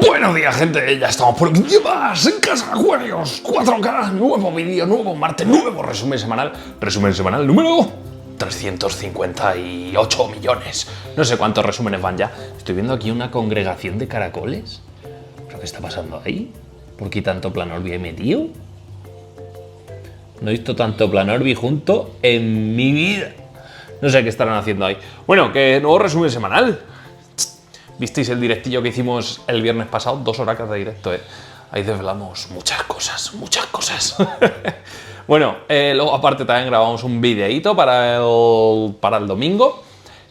Buenos días, gente, ya estamos por aquí más en Casa Acuarios 4K, nuevo vídeo, nuevo martes, nuevo resumen semanal número 358 millones. No sé cuántos resúmenes van ya. Estoy viendo aquí una congregación de caracoles. ¿Pero qué está pasando ahí? ¿Por qué tanto Planorbi he metido? No he visto tanto Planorbi junto en mi vida. No sé qué estarán haciendo ahí. Bueno, que nuevo resumen semanal. ¿Visteis el directillo que hicimos el viernes pasado? 2 horas de directo, ¿eh? Ahí desvelamos muchas cosas, Bueno, luego aparte también grabamos un videíto para el domingo,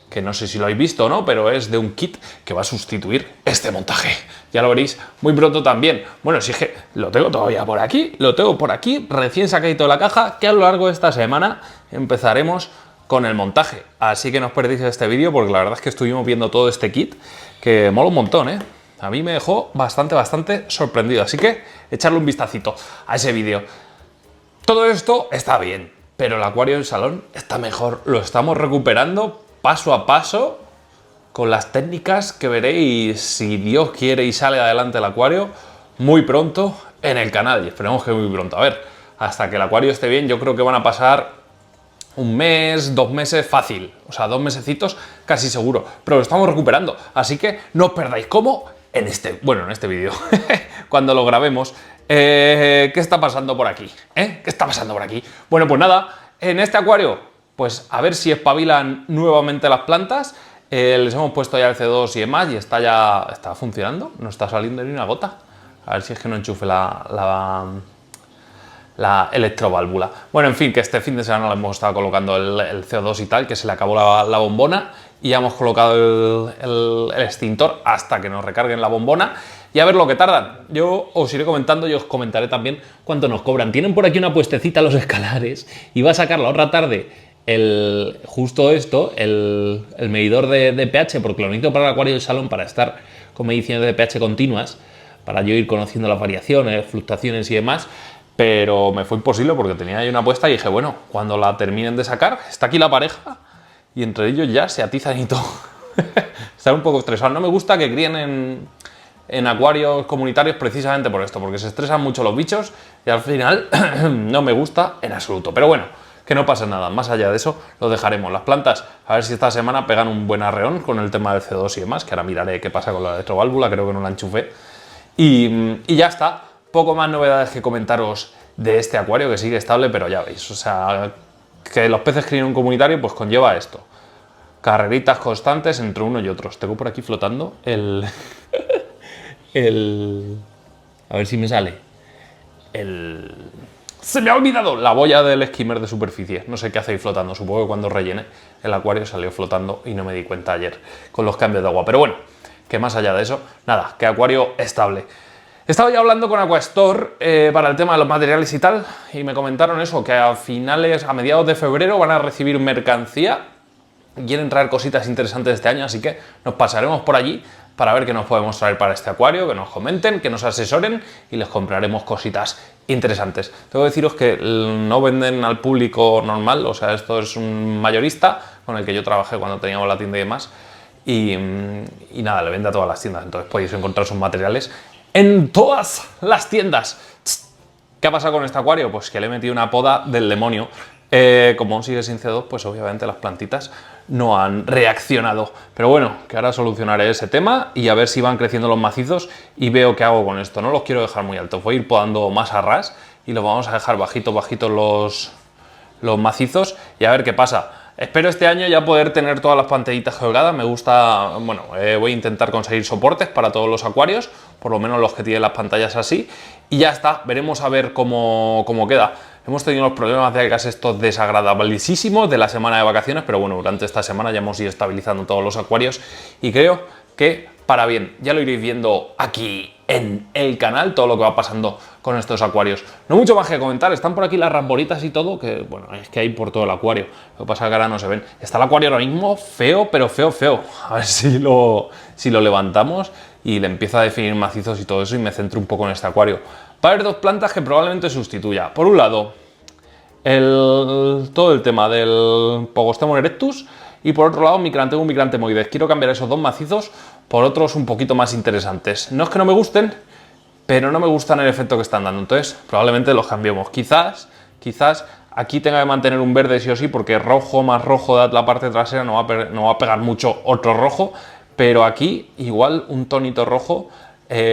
que no sé si lo habéis visto o no, pero es de un kit que va a sustituir este montaje. Ya lo veréis muy pronto también. Bueno, si es que lo tengo todavía por aquí, recién sacadito de la caja, que a lo largo de esta semana empezaremos con el montaje. Así que no os perdéis este vídeo porque la verdad es que estuvimos viendo todo este kit que mola un montón, ¿eh? A mí me dejó bastante sorprendido. Así que echarle un vistacito a ese vídeo. Todo esto está bien, pero el acuario del salón está mejor. Lo estamos recuperando paso a paso con las técnicas que veréis, si Dios quiere y sale adelante el acuario, muy pronto en el canal. Y esperemos que muy pronto. A ver, hasta que el acuario esté bien, yo creo que van a pasar un mes, 2 meses fácil, o sea, 2 mesecitos casi seguro, pero lo estamos recuperando, así que no os perdáis cómo en este vídeo, cuando lo grabemos. ¿Qué está pasando por aquí? ¿Qué está pasando por aquí? Bueno, pues nada, en este acuario, pues a ver si espabilan nuevamente las plantas. Les hemos puesto ya el C2 y demás y está funcionando, no está saliendo ni una gota. A ver si es que no enchufe la electroválvula. Bueno, en fin, que este fin de semana le hemos estado colocando el CO2 y tal, que se le acabó la bombona y ya hemos colocado el extintor hasta que nos recarguen la bombona y a ver lo que tardan. Yo os iré comentando y os comentaré también cuánto nos cobran. Tienen por aquí una puestecita los escalares y va a sacar la otra tarde el medidor de pH, porque lo necesito para el acuario del salón para estar con mediciones de pH continuas, para yo ir conociendo las variaciones, fluctuaciones y demás. Pero me fue imposible porque tenía ahí una apuesta y dije, bueno, cuando la terminen de sacar, está aquí la pareja y entre ellos ya se atizan y todo. Están un poco estresados. No me gusta que críen en acuarios comunitarios precisamente por esto, porque se estresan mucho los bichos y al final no me gusta en absoluto. Pero bueno, que no pasa nada. Más allá de eso, lo dejaremos. Las plantas, a ver si esta semana pegan un buen arreón con el tema del C2 y demás, que ahora miraré qué pasa con la electroválvula, creo que no la enchufé. Y ya está. Poco más novedades que comentaros de este acuario, que sigue estable, pero ya veis, o sea, que los peces críen un comunitario, pues conlleva esto. Carreritas constantes entre uno y otros. Tengo por aquí flotando a ver si me sale. Se me ha olvidado la boya del skimmer de superficie. No sé qué hace ahí flotando. Supongo que cuando rellene el acuario salió flotando y no me di cuenta ayer con los cambios de agua. Pero bueno, que más allá de eso, nada, que acuario estable. Estaba ya hablando con Aquastore para el tema de los materiales y tal, y me comentaron eso, que a mediados de febrero van a recibir mercancía, quieren traer cositas interesantes este año, así que nos pasaremos por allí para ver qué nos podemos traer para este acuario, que nos comenten, que nos asesoren y les compraremos cositas interesantes. Tengo que deciros que no venden al público normal, o sea, esto es un mayorista con el que yo trabajé cuando teníamos la tienda y demás, y nada, le vende a todas las tiendas, entonces podéis encontrar sus materiales en todas las tiendas. ¿Qué ha pasado con este acuario? Pues que le he metido una poda del demonio. Como aún sigue sin CO2, pues obviamente las plantitas no han reaccionado. Pero bueno, que ahora solucionaré ese tema y a ver si van creciendo los macizos y veo qué hago con esto. No los quiero dejar muy altos, voy a ir podando más a ras y los vamos a dejar bajitos los macizos y a ver qué pasa. Espero este año ya poder tener todas las pantallitas colgadas. Me gusta, bueno, voy a intentar conseguir soportes para todos los acuarios, por lo menos los que tienen las pantallas así, y ya está, veremos a ver cómo queda. Hemos tenido los problemas de algas estos desagradabilísimos de la semana de vacaciones, pero bueno, durante esta semana ya hemos ido estabilizando todos los acuarios y creo que para bien. Ya lo iréis viendo aquí en el canal, todo lo que va pasando con estos acuarios. No mucho más que comentar, están por aquí las ramboritas y todo, que bueno, es que hay por todo el acuario. Lo que pasa es que ahora no se ven. Está el acuario ahora mismo feo, pero feo. A ver si lo levantamos y le empieza a definir macizos y todo eso y me centro un poco en este acuario. Va a haber 2 plantas que probablemente sustituya. Por un lado, todo el tema del Pogostemon erectus y por otro lado tengo un micrantemoides. Quiero cambiar esos 2 macizos por otros un poquito más interesantes. No es que no me gusten, pero no me gustan el efecto que están dando, entonces probablemente los cambiemos. Quizás aquí tenga que mantener un verde sí o sí, porque rojo más rojo de la parte trasera no va a pegar mucho otro rojo, pero aquí igual un tonito rojo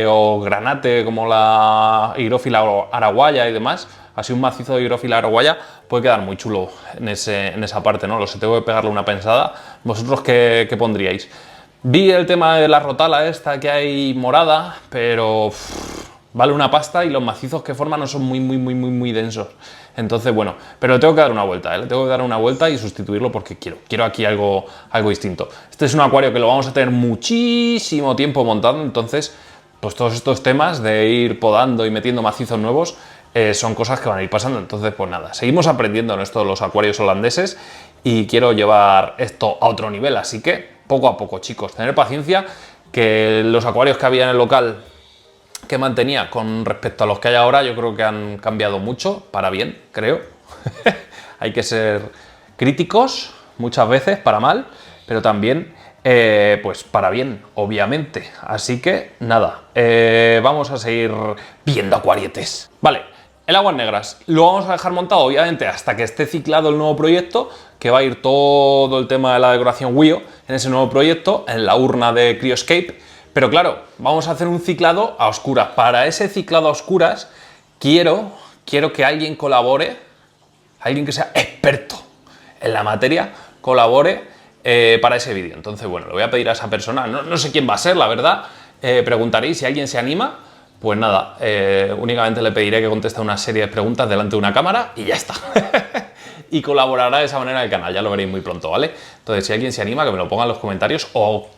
o granate como la higrófila araguaya y demás, así un macizo de higrófila araguaya puede quedar muy chulo en esa parte, ¿no? Lo sé, tengo que pegarle una pensada. ¿Vosotros qué pondríais? Vi el tema de la rotala esta que hay morada, pero vale una pasta y los macizos que forman no son muy densos. Entonces, bueno, pero le tengo que dar una vuelta, ¿eh? Le tengo que dar una vuelta y sustituirlo porque quiero aquí algo distinto. Este es un acuario que lo vamos a tener muchísimo tiempo montando, entonces, pues todos estos temas de ir podando y metiendo macizos nuevos son cosas que van a ir pasando. Entonces, pues nada, seguimos aprendiendo en esto de los acuarios holandeses y quiero llevar esto a otro nivel, así que poco a poco, chicos, tener paciencia, que los acuarios que había en el local que mantenía con respecto a los que hay ahora, yo creo que han cambiado mucho, para bien, creo. Hay que ser críticos muchas veces, para mal, pero también pues para bien, obviamente. Así que nada, vamos a seguir viendo acuarietes. Vale, el aguas negras lo vamos a dejar montado, obviamente, hasta que esté ciclado el nuevo proyecto, que va a ir todo el tema de la decoración WIO en ese nuevo proyecto, en la urna de Cryoscape. Pero claro, vamos a hacer un ciclado a oscuras. Para ese ciclado a oscuras quiero que alguien colabore, alguien que sea experto en la materia, colabore para ese vídeo. Entonces, bueno, le voy a pedir a esa persona, no sé quién va a ser, la verdad, preguntaréis si alguien se anima. Pues nada, únicamente le pediré que conteste una serie de preguntas delante de una cámara y ya está. Y colaborará de esa manera en el canal, ya lo veréis muy pronto, ¿vale? Entonces, si alguien se anima, que me lo ponga en los comentarios, o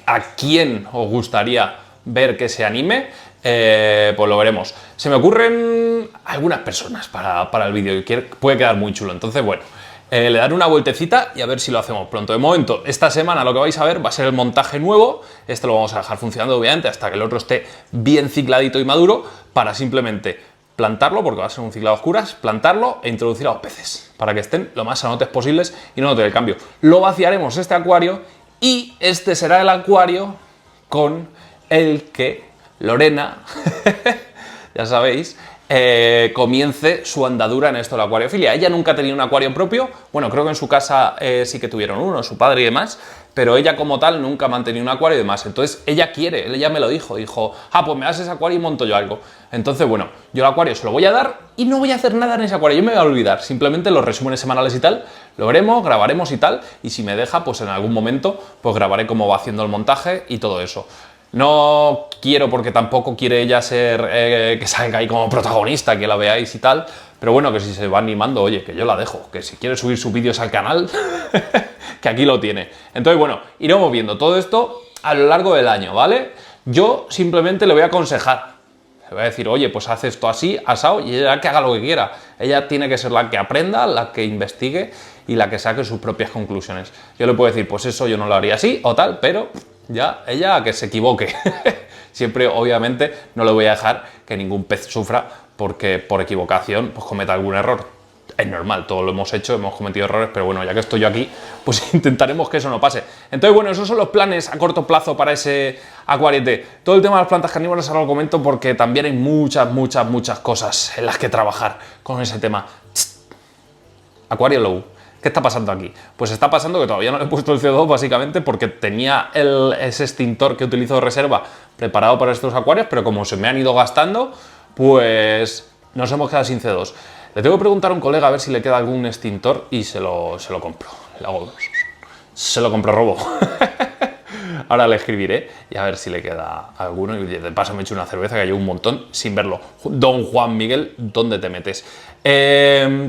a quién os gustaría ver que se anime, pues lo veremos. Se me ocurren algunas personas para el vídeo y puede quedar muy chulo. Entonces, bueno, le daré una vueltecita y a ver si lo hacemos pronto. De momento, esta semana lo que vais a ver va a ser el montaje nuevo. Este lo vamos a dejar funcionando, obviamente, hasta que el otro esté bien cicladito y maduro, para simplemente plantarlo, porque va a ser un ciclado a oscuras, plantarlo e introducir a los peces, para que estén lo más sanotes posibles y no noten el cambio. Lo vaciaremos este acuario y este será el acuario con el que Lorena, ya sabéis, comience su andadura en esto de la acuariofilia. Ella nunca ha tenido un acuario propio, bueno, creo que en su casa sí que tuvieron uno, su padre y demás, pero ella como tal nunca ha mantenido un acuario y demás. Entonces ella ella me lo dijo, pues me das ese acuario y monto yo algo. Entonces, bueno, yo el acuario se lo voy a dar y no voy a hacer nada en ese acuario, yo me voy a olvidar, simplemente los resúmenes semanales y tal, lo veremos, grabaremos y tal, y si me deja, pues en algún momento, pues grabaré cómo va haciendo el montaje y todo eso. No quiero, porque tampoco quiere ella ser que salga ahí como protagonista, que la veáis y tal, pero bueno, que si se va animando, oye, que yo la dejo, que si quiere subir sus vídeos al canal, que aquí lo tiene. Entonces, bueno, iremos viendo todo esto a lo largo del año, ¿vale? Yo simplemente le voy a aconsejar, le voy a decir, oye, pues haz esto así, asado, y ella que haga lo que quiera. Ella tiene que ser la que aprenda, la que investigue y la que saque sus propias conclusiones. Yo le puedo decir, pues eso yo no lo haría así o tal, pero ya ella que se equivoque. Siempre, obviamente, no le voy a dejar que ningún pez sufra porque por equivocación pues cometa algún error. Es normal, todo lo hemos hecho, hemos cometido errores, pero bueno, ya que estoy yo aquí, pues intentaremos que eso no pase. Entonces, bueno, esos son los planes a corto plazo para ese acuariete. Todo el tema de las plantas carnívoras ahora lo comento porque también hay muchas cosas en las que trabajar con ese tema. Acuario Low. ¿Qué está pasando aquí? Pues está pasando que todavía no le he puesto el CO2 básicamente porque tenía ese extintor que utilizo de reserva preparado para estos acuarios, pero como se me han ido gastando, pues nos hemos quedado sin CO2. Le tengo que preguntar a un colega a ver si le queda algún extintor y se lo compro. Se lo compro robo. Ahora le escribiré y a ver si le queda alguno. Y de paso me echo una cerveza que llevo un montón sin verlo. Don Juan Miguel, ¿dónde te metes?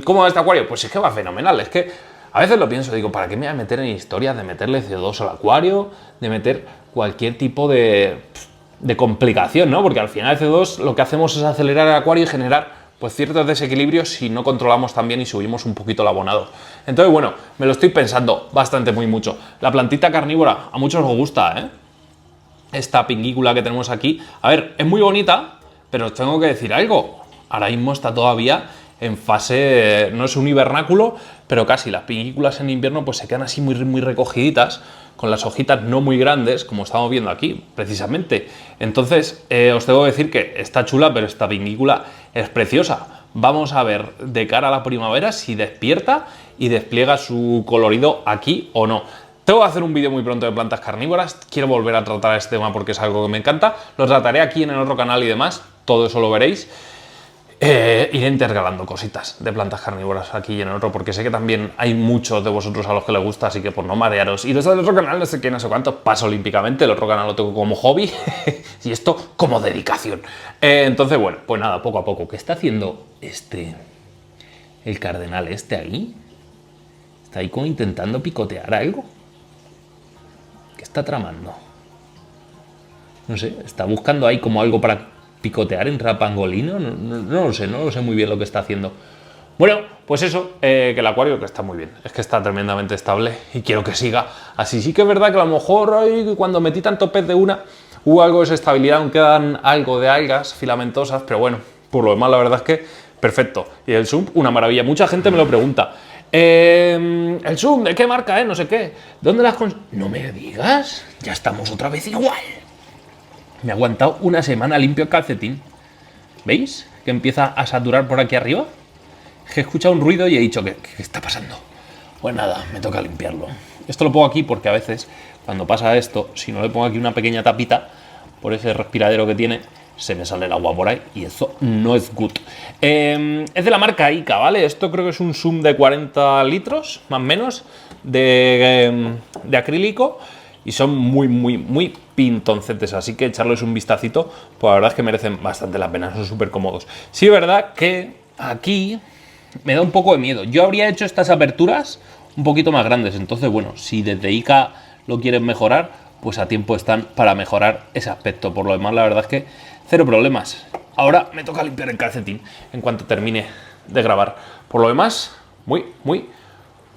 ¿Cómo va este acuario? Pues es que va fenomenal. Es que a veces lo pienso, digo, ¿para qué me voy a meter en historias de meterle CO2 al acuario? De meter cualquier tipo de complicación, ¿no? Porque al final el CO2 lo que hacemos es acelerar el acuario y generar pues ciertos desequilibrios si no controlamos también y subimos un poquito el abonado. Entonces, bueno, me lo estoy pensando bastante, mucho. La plantita carnívora, a muchos os gusta, ¿eh? Esta pingícula que tenemos aquí. A ver, es muy bonita, pero os tengo que decir algo. Ahora mismo está todavía en fase, no es un hibernáculo, pero casi. Las pinículas en invierno pues se quedan así muy, muy recogiditas, con las hojitas no muy grandes, como estamos viendo aquí, precisamente. Entonces, os tengo que decir que está chula, pero esta pinícula es preciosa. Vamos a ver de cara a la primavera si despierta y despliega su colorido aquí o no. Tengo que hacer un vídeo muy pronto de plantas carnívoras, quiero volver a tratar este tema porque es algo que me encanta. Lo trataré aquí en el otro canal y demás, todo eso lo veréis. Iré intercalando cositas de plantas carnívoras aquí y en el otro, porque sé que también hay muchos de vosotros a los que les gusta, así que por no marearos. Y desde el otro canal, no sé qué, no sé cuánto, paso olímpicamente, el otro canal lo tengo como hobby y esto como dedicación. Entonces, bueno, pues nada, poco a poco. ¿Qué está haciendo el cardenal ahí? ¿Está ahí como intentando picotear algo? ¿Qué está tramando? No sé, está buscando ahí como algo para picotear entre a pangolino, no lo sé muy bien lo que está haciendo. Bueno, pues eso, que el acuario que está muy bien, es que está tremendamente estable y quiero que siga así. Sí que es verdad que a lo mejor cuando metí tanto pez de una hubo algo de desestabilidad, aún quedan algo de algas filamentosas, pero bueno, por lo demás la verdad es que perfecto. Y el zoom, una maravilla. Mucha gente me lo pregunta. El zoom, ¿de qué marca, no sé qué? ¿Dónde las No me digas, ya estamos otra vez igual. Me ha aguantado una semana limpio el calcetín. ¿Veis? Que empieza a saturar por aquí arriba. He escuchado un ruido y he dicho, ¿qué está pasando? Pues nada, me toca limpiarlo. Esto lo pongo aquí porque a veces, cuando pasa esto, si no le pongo aquí una pequeña tapita, por ese respiradero que tiene, se me sale el agua por ahí y eso no es good. Es de la marca Ica, ¿vale? Esto creo que es un zoom de 40 litros, más o menos, de acrílico. Y son muy, muy, muy pintoncetes, así que echarles un vistacito, pues la verdad es que merecen bastante la pena, son súper cómodos. Sí, es verdad que aquí me da un poco de miedo. Yo habría hecho estas aperturas un poquito más grandes, entonces, bueno, si desde Ica lo quieren mejorar, pues a tiempo están para mejorar ese aspecto. Por lo demás, la verdad es que cero problemas. Ahora me toca limpiar el calcetín en cuanto termine de grabar. Por lo demás, muy, muy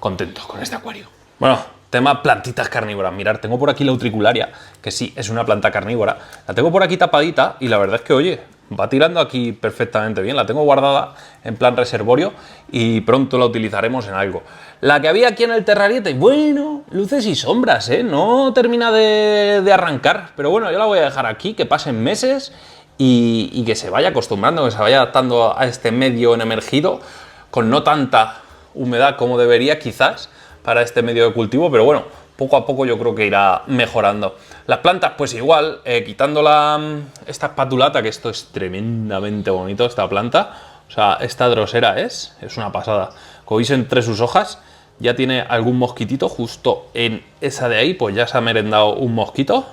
contento con este acuario. Bueno, tema plantitas carnívoras. Mirad, tengo por aquí la utricularia, que sí, es una planta carnívora. La tengo por aquí tapadita y la verdad es que, oye, va tirando aquí perfectamente bien. La tengo guardada en plan reservorio y pronto la utilizaremos en algo. La que había aquí en el terrariete, bueno, luces y sombras, no termina de arrancar. Pero bueno, yo la voy a dejar aquí, que pasen meses y que se vaya acostumbrando, que se vaya adaptando a este medio en emergido, con no tanta humedad como debería quizás para este medio de cultivo, pero bueno, poco a poco yo creo que irá mejorando. Las plantas, pues igual, quitando esta espatulata, que esto es tremendamente bonito, esta planta, o sea, esta drosera es una pasada. Como veis entre sus hojas, ya tiene algún mosquitito, justo en esa de ahí, pues ya se ha merendado un mosquito,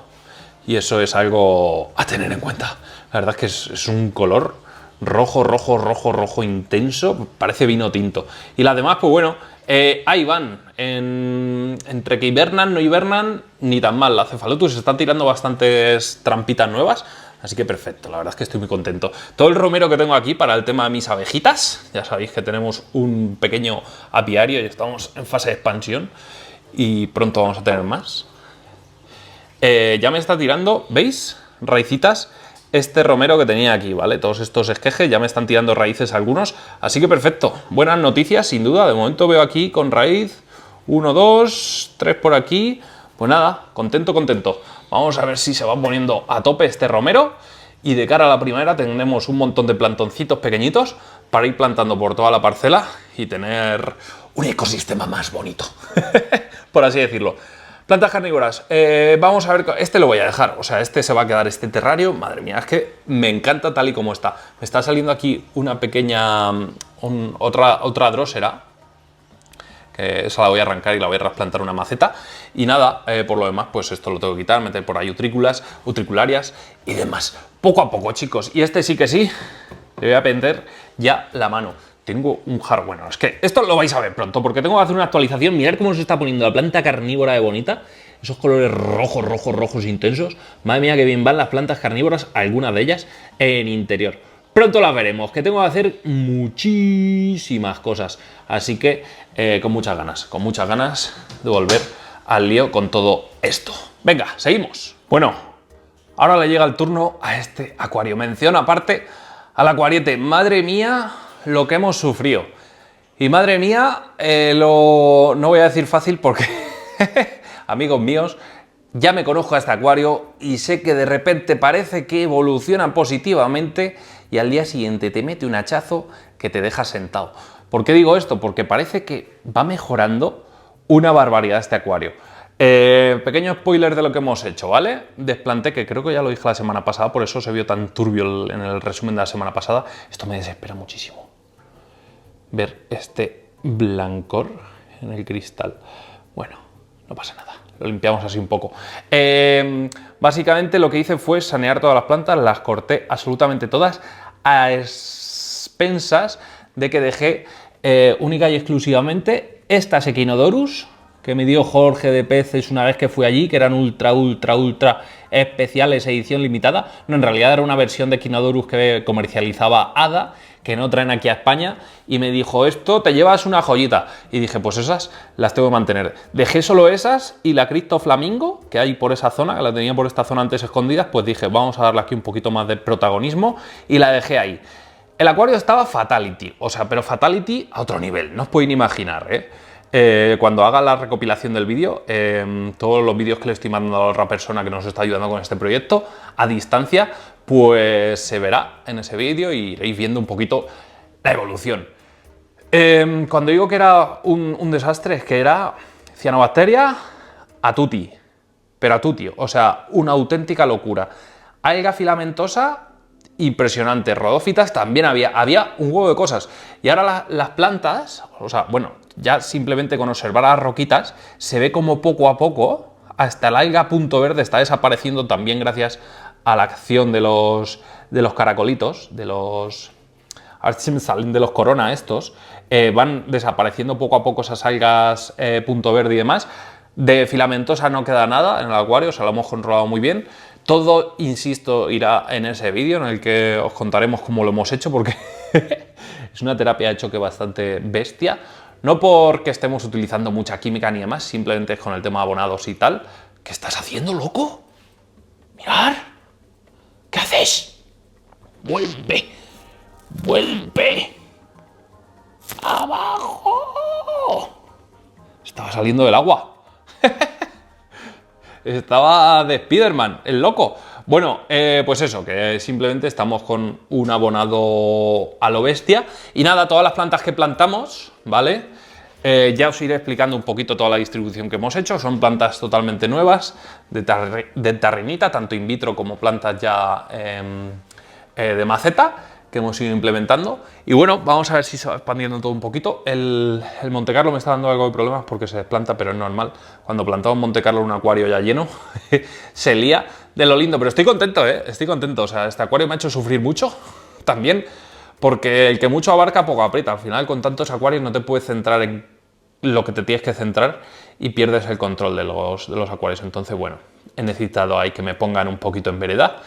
y eso es algo a tener en cuenta. La verdad es que es un color rojo intenso, parece vino tinto. Y las demás, pues bueno, ahí van, entre que hibernan, no hibernan, ni tan mal. La Cephalotus se está tirando bastantes trampitas nuevas, así que perfecto, la verdad es que estoy muy contento. Todo el romero que tengo aquí para el tema de mis abejitas, ya sabéis que tenemos un pequeño apiario y estamos en fase de expansión y pronto vamos a tener más. Ya me está tirando, ¿veis? Raicitas. Este romero que tenía aquí, ¿vale? Todos estos esquejes ya me están tirando raíces algunos, así que perfecto. Buenas noticias, sin duda. De momento veo aquí con raíz 1, 2, 3 por aquí. Pues nada, contento. Vamos a ver si se va poniendo a tope este romero. Y de cara a la primavera tendremos un montón de plantoncitos pequeñitos para ir plantando por toda la parcela y tener un ecosistema más bonito, por así decirlo. Plantas carnívoras, vamos a ver, este lo voy a dejar, o sea, este se va a quedar, este terrario, madre mía, es que me encanta tal y como está. Me está saliendo aquí una pequeña, otra drósera, que esa la voy a arrancar y la voy a trasplantar una maceta, y nada, por lo demás, pues esto lo tengo que quitar, meter por ahí utricularias y demás. Poco a poco, chicos, y este sí que sí, le voy a meter ya la mano. Tengo un jar, bueno, es que esto lo vais a ver pronto, porque tengo que hacer una actualización. Mirad cómo se está poniendo la planta carnívora de bonita. Esos colores rojos intensos. Madre mía, que bien van las plantas carnívoras, algunas de ellas, en interior. Pronto las veremos, que tengo que hacer muchísimas cosas. Así que con muchas ganas de volver al lío con todo esto. Venga, seguimos. Bueno, ahora le llega el turno a este acuario. Mención aparte al acuariete. Madre mía, lo que hemos sufrido. Y madre mía, no voy a decir fácil porque, amigos míos, ya me conozco a este acuario y sé que de repente parece que evoluciona positivamente y al día siguiente te mete un hachazo que te deja sentado. ¿Por qué digo esto? Porque parece que va mejorando una barbaridad este acuario. Pequeño spoiler de lo que hemos hecho, ¿vale? Desplanté, que creo que ya lo dije la semana pasada, por eso se vio tan turbio en el resumen de la semana pasada. Esto me desespera muchísimo. Ver este blancor en el cristal. Bueno, no pasa nada. Lo limpiamos así un poco. Básicamente lo que hice fue sanear todas las plantas, las corté absolutamente todas a expensas de que dejé única y exclusivamente estas Echinodorus que me dio Jorge de Peces una vez que fui allí, que eran ultra especiales, edición limitada. No, en realidad era una versión de Echinodorus que comercializaba ADA, que no traen aquí a España, y me dijo, esto te llevas una joyita. Y dije, pues esas las tengo que mantener. Dejé solo esas y la Cristo Flamingo, que hay por esa zona, que la tenía por esta zona antes escondidas, pues dije, vamos a darle aquí un poquito más de protagonismo, y la dejé ahí. El acuario estaba fatality, o sea, pero fatality a otro nivel, no os podéis ni imaginar, cuando haga la recopilación del vídeo, todos los vídeos que le estoy mandando a la otra persona que nos está ayudando con este proyecto, a distancia, pues se verá en ese vídeo y iréis viendo un poquito la evolución. Cuando digo que era un desastre, es que era cianobacteria a tutti, pero a tutti, o sea, una auténtica locura. Alga filamentosa, impresionante. Rodófitas también había un huevo de cosas. Y ahora las plantas, o sea, bueno, ya simplemente con observar las roquitas, se ve como poco a poco, hasta el alga punto verde está desapareciendo también gracias a la acción de los caracolitos, de los corona estos, van desapareciendo poco a poco esas algas punto verde y demás. De filamentosa no queda nada en el acuario, o sea, lo hemos controlado muy bien. Todo, insisto, irá en ese vídeo en el que os contaremos cómo lo hemos hecho, porque es una terapia de choque bastante bestia. No porque estemos utilizando mucha química ni demás, simplemente es con el tema de abonados y tal. ¿Qué estás haciendo, loco? ¡Mirad! ¿Qué haces? ¡Vuelve! ¡Vuelve! ¡Abajo! Estaba saliendo del agua. Estaba de Spiderman, el loco. Bueno, pues eso, que simplemente estamos con un abonado a lo bestia. Y nada, todas las plantas que plantamos, ¿vale? Ya os iré explicando un poquito toda la distribución que hemos hecho. Son plantas totalmente nuevas, de tarrinita, tanto in vitro como plantas ya de maceta, que hemos ido implementando. Y bueno, vamos a ver si se va expandiendo todo un poquito. El Monte Carlo me está dando algo de problemas porque se desplanta, pero es normal. Cuando plantamos Monte Carlo en un acuario ya lleno, se lía de lo lindo. Pero estoy contento, estoy contento. O sea, este acuario me ha hecho sufrir mucho también, porque el que mucho abarca, poco aprieta. Al final, con tantos acuarios no te puedes centrar en lo que te tienes que centrar y pierdes el control de los acuarios. Entonces, bueno, he necesitado ahí que me pongan un poquito en vereda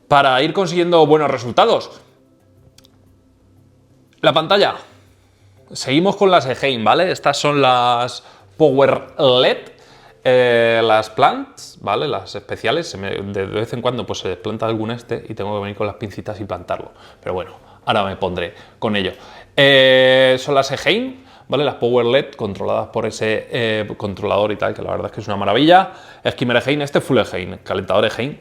para ir consiguiendo buenos resultados. La pantalla. Seguimos con las Eheim, ¿vale? Estas son las Power LED, las plants, ¿vale? Las especiales. De vez en cuando pues se desplanta algún y tengo que venir con las pincitas y plantarlo. Pero bueno, ahora me pondré con ello. Son las Eheim, ¿vale? Las Power LED controladas por ese controlador y tal, que la verdad es que es una maravilla. Skimmer Eheim, este Full Eheim, calentador Eheim.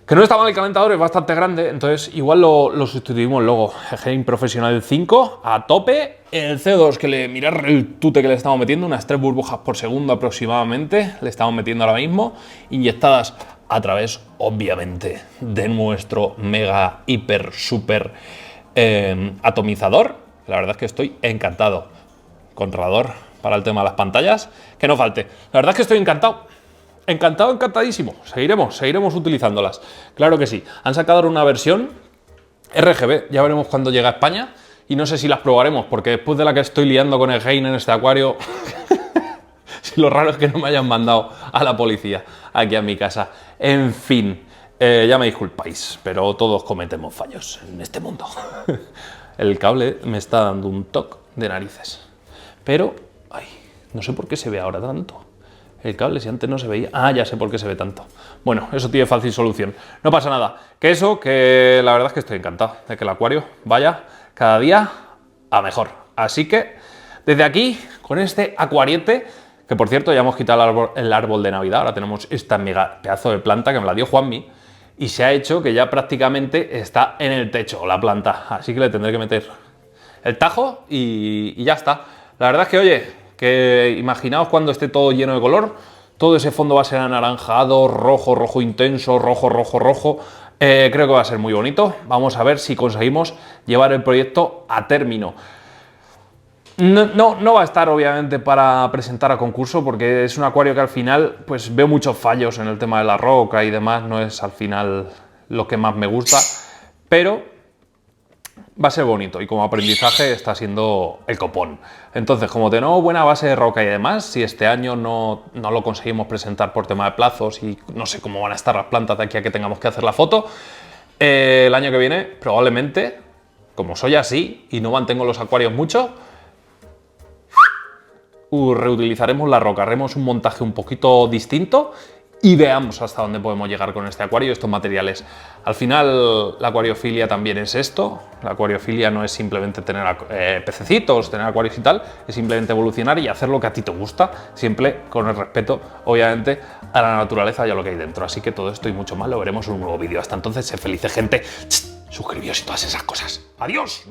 Que no está mal el calentador, es bastante grande, entonces igual lo sustituimos luego. Eheim Professional 5 a tope. El CO2, que mirad el tute que le estamos metiendo, unas 3 burbujas por segundo aproximadamente, le estamos metiendo ahora mismo, inyectadas a través, obviamente, de nuestro mega, hiper, super atomizador. La verdad es que estoy encantado. Controlador para el tema de las pantallas, que no falte. La verdad es que estoy encantado. Encantado, encantadísimo. Seguiremos utilizándolas. Claro que sí. Han sacado una versión RGB. Ya veremos cuando llega a España. Y no sé si las probaremos, porque después de la que estoy liando con el Eheim en este acuario, si lo raro es que no me hayan mandado a la policía aquí a mi casa. En fin, ya me disculpáis, pero todos cometemos fallos en este mundo. El cable me está dando un toque de narices. Pero, ay, no sé por qué se ve ahora tanto. El cable, si antes no se veía... Ah, ya sé por qué se ve tanto. Bueno, eso tiene fácil solución. No pasa nada. Que la verdad es que estoy encantado de que el acuario vaya cada día a mejor. Así que desde aquí, con este acuariete, que por cierto ya hemos quitado el árbol de Navidad, ahora tenemos esta mega pedazo de planta que me la dio Juanmi, y se ha hecho que ya prácticamente está en el techo la planta, así que le tendré que meter el tajo y ya está. La verdad es que, oye, que imaginaos cuando esté todo lleno de color, todo ese fondo va a ser anaranjado, rojo, rojo intenso, rojo, rojo, rojo. Creo que va a ser muy bonito. Vamos a ver si conseguimos llevar el proyecto a término. No va a estar obviamente para presentar a concurso porque es un acuario que al final pues veo muchos fallos en el tema de la roca y demás, no es al final lo que más me gusta, pero va a ser bonito y como aprendizaje está siendo el copón. Entonces, como tenemos buena base de roca y demás, si este año no lo conseguimos presentar por tema de plazos y no sé cómo van a estar las plantas de aquí a que tengamos que hacer la foto, el año que viene probablemente, como soy así y no mantengo los acuarios mucho, reutilizaremos la roca, haremos un montaje un poquito distinto y veamos hasta dónde podemos llegar con este acuario y estos materiales. Al final, la acuariofilia también es esto. La acuariofilia no es simplemente tener pececitos, tener acuarios y tal, es simplemente evolucionar y hacer lo que a ti te gusta, siempre con el respeto, obviamente, a la naturaleza y a lo que hay dentro. Así que todo esto y mucho más lo veremos en un nuevo vídeo. Hasta entonces, sé felices, gente. Suscribíos y todas esas cosas. ¡Adiós!